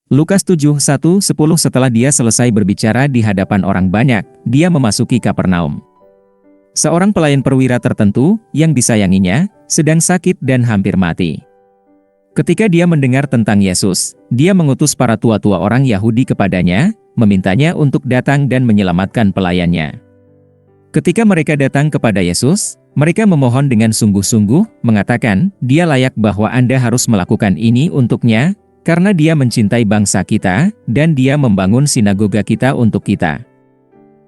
Lukas 7:1-10. Setelah dia selesai berbicara di hadapan orang banyak, dia memasuki Kapernaum. Seorang pelayan perwira tertentu, yang disayanginya, sedang sakit dan hampir mati. Ketika dia mendengar tentang Yesus, dia mengutus para tua-tua orang Yahudi kepadanya, memintanya untuk datang dan menyelamatkan pelayannya. Ketika mereka datang kepada Yesus, mereka memohon dengan sungguh-sungguh, mengatakan, "Dia layak bahwa Anda harus melakukan ini untuknya, karena dia mencintai bangsa kita, dan dia membangun sinagoga kita untuk kita."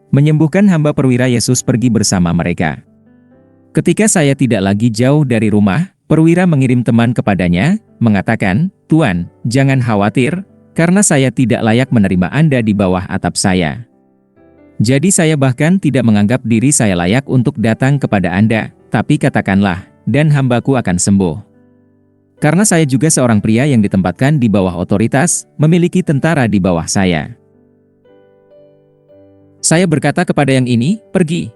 Menyembuhkan hamba perwira, Yesus pergi bersama mereka. Ketika saya tidak lagi jauh dari rumah, perwira mengirim teman kepadanya, mengatakan, "Tuan, jangan khawatir, karena saya tidak layak menerima Anda di bawah atap saya. Jadi saya bahkan tidak menganggap diri saya layak untuk datang kepada Anda, tapi katakanlah, dan hambaku akan sembuh. Karena saya juga seorang pria yang ditempatkan di bawah otoritas, memiliki tentara di bawah saya. Saya berkata kepada yang ini, 'Pergi.'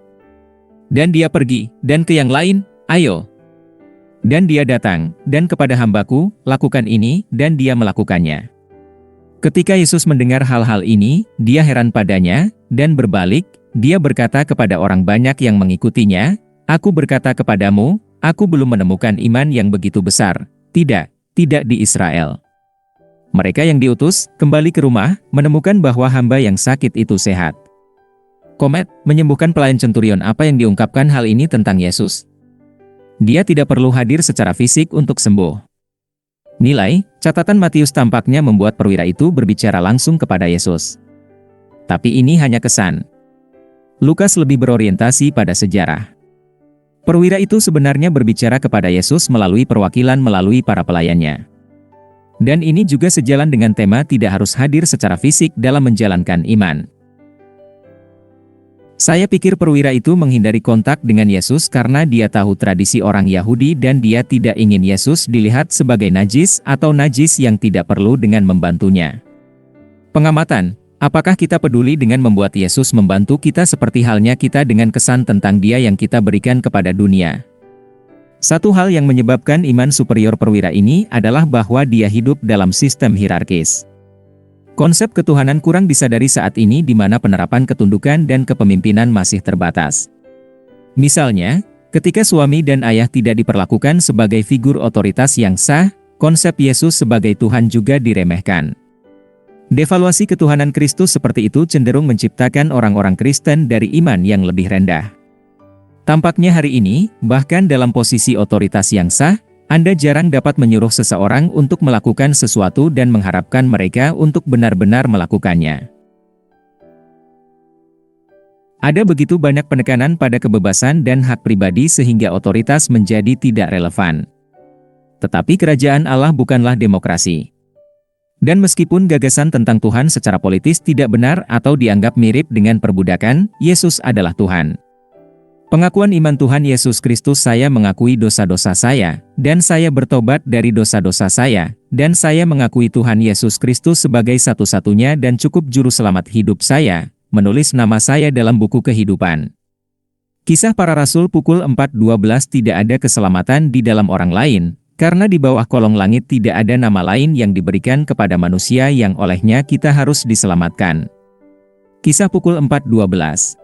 Dan dia pergi, dan ke yang lain, 'Ayo.' Dan dia datang, dan kepada hambaku, 'Lakukan ini,' dan dia melakukannya." Ketika Yesus mendengar hal-hal ini, dia heran padanya, dan berbalik, dia berkata kepada orang banyak yang mengikutinya, "Aku berkata kepadamu, aku belum menemukan iman yang begitu besar, tidak di Israel." Mereka yang diutus, kembali ke rumah, menemukan bahwa hamba yang sakit itu sehat. Komet, menyembuhkan pelayan centurion. Apa yang diungkapkan hal ini tentang Yesus? Dia tidak perlu hadir secara fisik untuk sembuh. Nilai, catatan Matius tampaknya membuat perwira itu berbicara langsung kepada Yesus. Tapi ini hanya kesan. Lukas lebih berorientasi pada sejarah. Perwira itu sebenarnya berbicara kepada Yesus melalui perwakilan melalui para pelayannya. Dan ini juga sejalan dengan tema tidak harus hadir secara fisik dalam menjalankan iman. Saya pikir perwira itu menghindari kontak dengan Yesus karena dia tahu tradisi orang Yahudi dan dia tidak ingin Yesus dilihat sebagai najis atau najis yang tidak perlu dengan membantunya. Pengamatan, apakah kita peduli dengan membuat Yesus membantu kita seperti halnya kita dengan kesan tentang Dia yang kita berikan kepada dunia? Satu hal yang menyebabkan iman superior perwira ini adalah bahwa dia hidup dalam sistem hierarkis. Konsep ketuhanan kurang disadari saat ini di mana penerapan ketundukan dan kepemimpinan masih terbatas. Misalnya, ketika suami dan ayah tidak diperlakukan sebagai figur otoritas yang sah, konsep Yesus sebagai Tuhan juga diremehkan. Devaluasi ketuhanan Kristus seperti itu cenderung menciptakan orang-orang Kristen dari iman yang lebih rendah. Tampaknya hari ini, bahkan dalam posisi otoritas yang sah, Anda jarang dapat menyuruh seseorang untuk melakukan sesuatu dan mengharapkan mereka untuk benar-benar melakukannya. Ada begitu banyak penekanan pada kebebasan dan hak pribadi sehingga otoritas menjadi tidak relevan. Tetapi kerajaan Allah bukanlah demokrasi. Dan meskipun gagasan tentang Tuhan secara politis tidak benar atau dianggap mirip dengan perbudakan, Yesus adalah Tuhan. Pengakuan iman Tuhan Yesus Kristus, saya mengakui dosa-dosa saya, dan saya bertobat dari dosa-dosa saya, dan saya mengakui Tuhan Yesus Kristus sebagai satu-satunya dan cukup juru selamat hidup saya, menulis nama saya dalam buku kehidupan. Kisah Para Rasul pukul 4:12. Tidak ada keselamatan di dalam orang lain, karena di bawah kolong langit tidak ada nama lain yang diberikan kepada manusia yang olehnya kita harus diselamatkan. Kisah pukul 4:12.